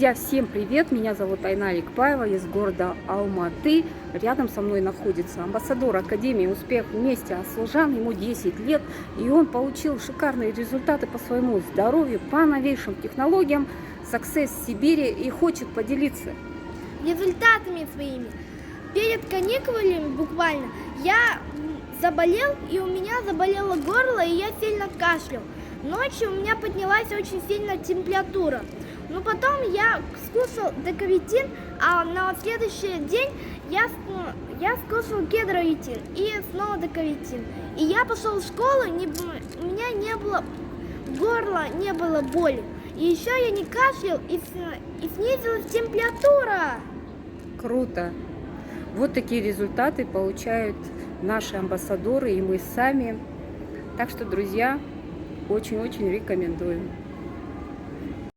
Друзья, всем привет! Меня зовут Айна Аликбаева из города Алматы. Рядом со мной находится амбассадор Академии «Успех вместе» Асылжан. Ему 10 лет, и он получил шикарные результаты по своему здоровью, по новейшим технологиям Success Сибири, и хочет поделиться результатами своими. Перед каникулами буквально я заболел, и у меня заболело горло, и я сильно кашлял. Ночью у меня поднялась очень сильно температура. Но потом я скушал дековитин, а на следующий день я скушал кедровитин и снова дековитин. И я пошел в школу, у меня не было горла, не было боли. И еще я не кашлял, и снизилась температура. Круто! Вот такие результаты получают наши амбассадоры и мы сами. Так что, друзья, очень-очень рекомендуем.